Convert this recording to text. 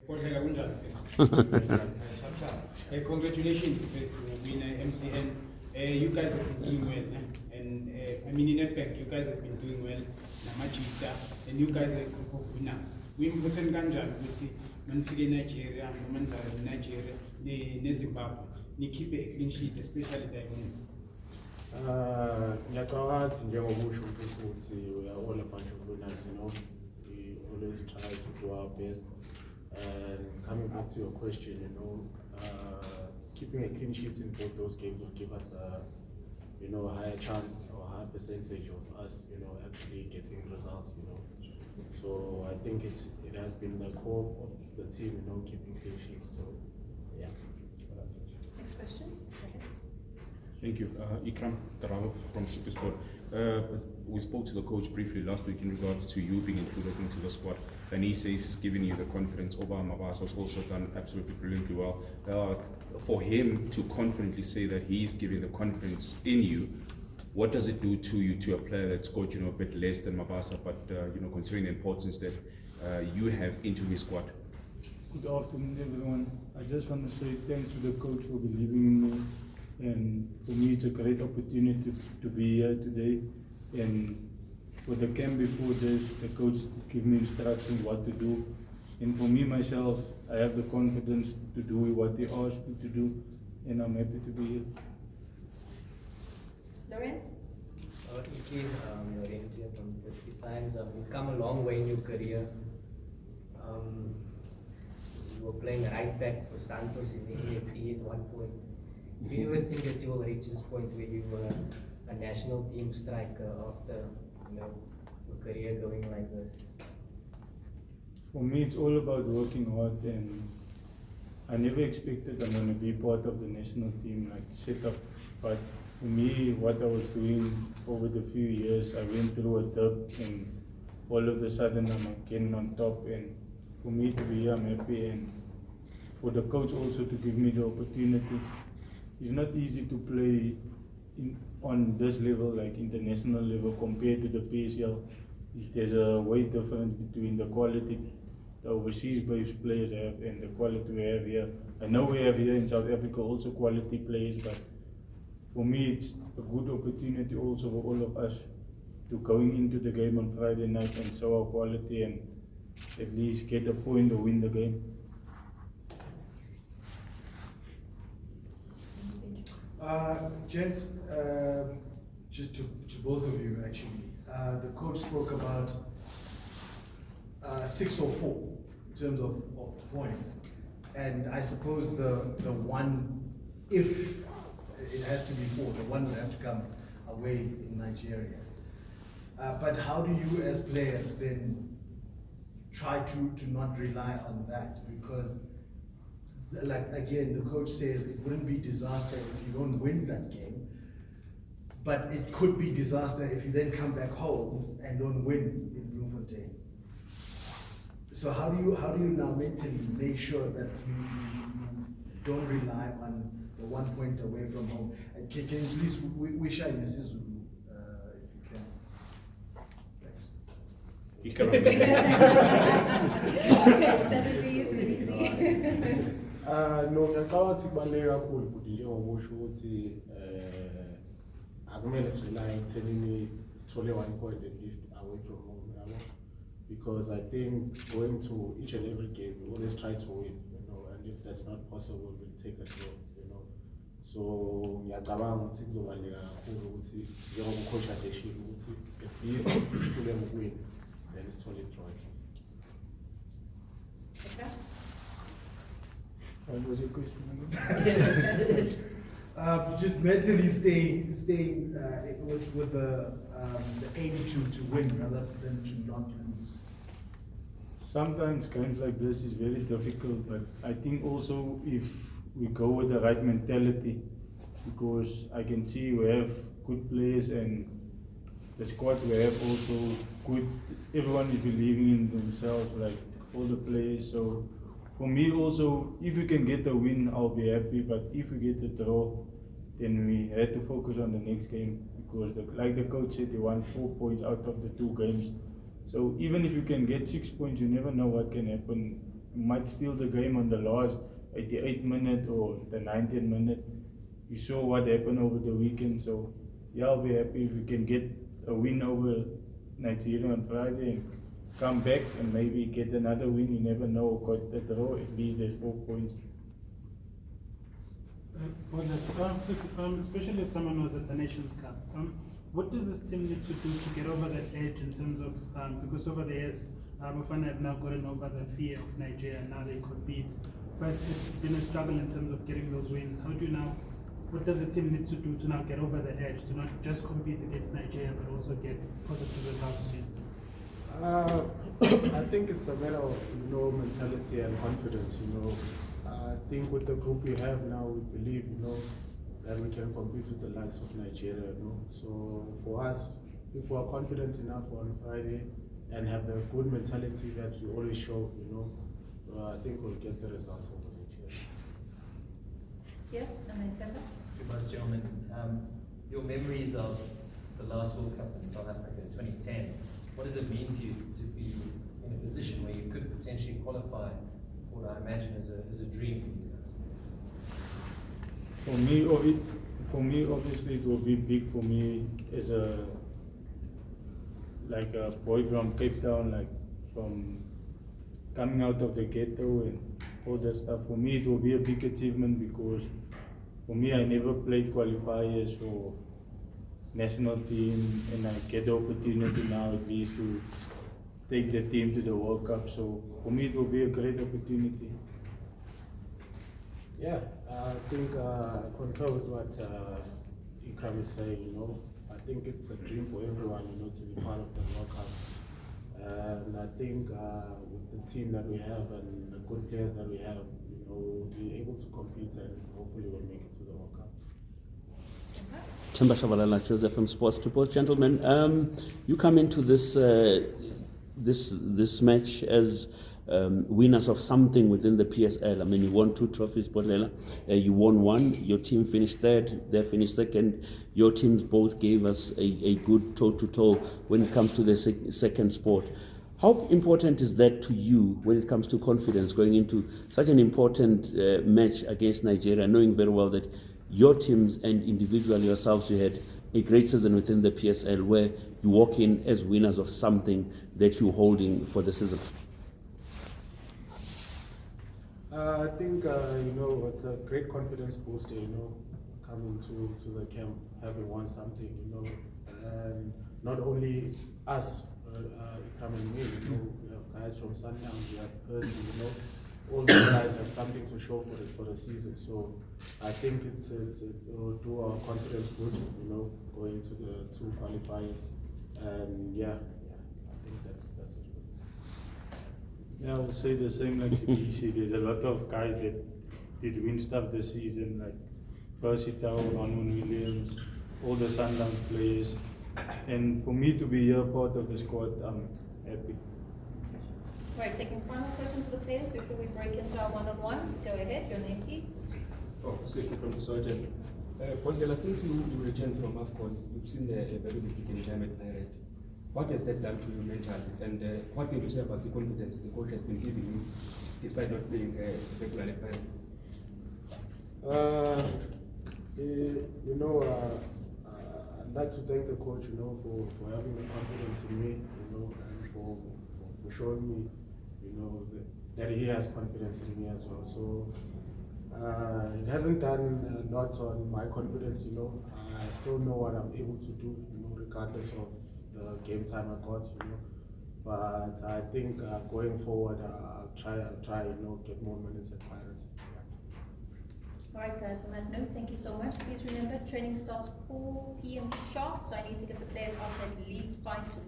Kodlela kunjani first? Congratulations first winner MCN. You guys have been doing well, and I mean in effect, you guys have been doing well. Namajita, and you guys are a group of winners. We important kanjani ukuthi manifike Nigeria, nomandla Nigeria, ne Zimbabwe, ni keep a clean sheet, especially Diamond. Ngiyacabanga njengokusho ukuthi we are all a bunch of winners, you know. We always try to do our best. And coming back to your question, you know, keeping a clean sheet in both those games will give us a, you know, a higher chance or a higher percentage of us, you know, actually getting results, you know. So I think it has been the core of the team, you know, keeping clean sheets. So yeah. Next question. Thank you. Ikram Tarabo from Supersport. We spoke to the coach briefly last week in regards to you being included into the squad, and he says he's giving you the confidence. Obama Mabasa has also done absolutely brilliantly well. For him to confidently say that he's giving the confidence in you, what does it do to you, to a player that scored, you know, a bit less than Mabasa, but you know, considering the importance that you have into his squad? Good afternoon, everyone. I just want to say thanks to the coach for believing in me. And for me, it's a great opportunity to be here today. And for the camp before this, the coach gave me instructions what to do. And for me, myself, I have the confidence to do what they asked me to do. And I'm happy to be here. Lorenz? Iki, Lorenz here from Biscuit Times. You've come a long way in your career. You were playing right back for Santos in the AFD at one point. Do you ever think that you will reach this point where you were a national team striker after, you know, your career going like this? For me, it's all about working hard, and I never expected I'm going to be part of the national team, like set up. But for me, what I was doing over the few years, I went through a dip, and all of a sudden I'm again on top. And for me to be here, I'm happy, and for the coach also to give me the opportunity. It's not easy to play on this level, like international level, compared to the PSL. There's a weight difference between the quality the overseas-based players have and the quality we have here. I know we have here in South Africa also quality players, but for me it's a good opportunity also for all of us to going into the game on Friday night and show our quality and at least get a point or win the game. Gents, just to both of you actually, the coach spoke about 6 or 4 in terms of points, and I suppose the one, if it has to be 4, the one will have to come away in Nigeria. But how do you as players then try to not rely on that? Because like again, the coach says it wouldn't be disaster if you don't win that game, but it could be disaster if you then come back home and don't win in Bloemfontein. So how do you now mentally make sure that you don't rely on the 1 point away from home? And can you please wish I Mrs. Zulu if you can? Thanks. That would be easy. No, ngiyacabanga ukuthi kubaluleke kakhulu ukuthi njengokusho ukuthi akumele sirely ekuthenini sithole 1 point at least away from home, yabo, because I think going to each and every game we always try to win, you know, and if that's not possible we'll take a draw, you know. So ngiyacabanga ukuthi kuzobaluleka kakhulu ukuthi njengoba ucoach adeshile ukuthi at least siphule ngokuwin then sithole draw at least. Okay. What was your question? Just mentally staying with the aim to win rather than to not lose. Sometimes games like this is very difficult, but I think also if we go with the right mentality, because I can see we have good players and the squad we have also good, everyone is believing in themselves, like all the players. So for me also, if we can get a win, I'll be happy, but if we get a draw, then we have to focus on the next game, because like the coach said, they won 4 points out of the 2 games. So even if you can get 6 points, you never know what can happen you might steal the game on the last 88th minute or the 90th minute. You saw what happened over the weekend, so yeah, I'll be happy if we can get a win over Nigeria on Friday and come back and maybe get another win. You never know, got the draw, at least there's 4 points. Especially as someone who was at the Nations Cup, what does this team need to do to get over that edge in terms of, because over the years, Bafana have now gotten over the fear of Nigeria and now they compete, but it's been a struggle in terms of getting those wins. How do you now, what does the team need to do to now get over the edge, to not just compete against Nigeria, but also get positive results against them? I think it's a matter of, mentality and confidence, I think with the group we have now, we believe, that we can compete with the likes of Nigeria, So for us, if we're confident enough on Friday and have the good mentality that we always show, I think we'll get the results over Nigeria. Yes, and then Temba. To both gentlemen, your memories of the last World Cup in South Africa in 2010, what does it mean to you to be in a position where you could potentially qualify for what I imagine is a dream for you guys? For me, obviously, it will be big for me as a boy from Cape Town, from coming out of the ghetto and all that stuff. For me, it will be a big achievement because for me, I never played qualifiers for national team, and I get the opportunity now at least to take the team to the World Cup. So for me, it will be a great opportunity. Yeah, I think I concur with what Ikram is saying, I think it's a dream for everyone, to be part of the World Cup. And I think with the team that we have and the good players that we have, we'll be able to compete and hopefully we'll make it to the World Cup. Temba Shabalala, Joseph from Sports to Post. Gentlemen, you come into this this match as winners of something within the PSL. I mean, you won 2 trophies, Bodlela. You won 1. Your team finished 3rd. They finished 2nd. Your teams both gave us a good toe-to-toe when it comes to the second sport. How important is that to you when it comes to confidence going into such an important match against Nigeria, knowing very well that your teams and individually yourselves, you had a great season within the PSL where you walk in as winners of something that you're holding for the season? I think, it's a great confidence booster, coming to the camp, having won something, and not only us, coming in, we have guys from Sundown, we have Percy, all the guys have something to show for the season. So I think it will do our confidence good, going to the 2 qualifiers, and I think that's it. Yeah, I would say the same like Sibisi. There's a lot of guys that did win stuff this season, like Percy Tau, Ronwen Williams, all the Sundowns players. And for me to be here part of the squad, I'm happy. Right, taking final question for the players before we break into our one-on-ones. Go ahead, your name please. Seriously from the Sergeant. Bondela, since you returned from AFCON, you've seen a very difficult time at Pirate. What has that done to you mentally? And what can you say about the confidence the coach has been giving you despite not playing regularly at Pirate? I'd like to thank the coach, for having the confidence in me, and for showing me, that he has confidence in me as well. So it hasn't done a lot on my confidence, I still know what I'm able to do, regardless of the game time I got, But I think going forward, I'll try, get more minutes at Pirates. All right, guys, on that note, thank you so much. Please remember, training starts 4 p.m. sharp, so I need to get the players out at least 5 to 4.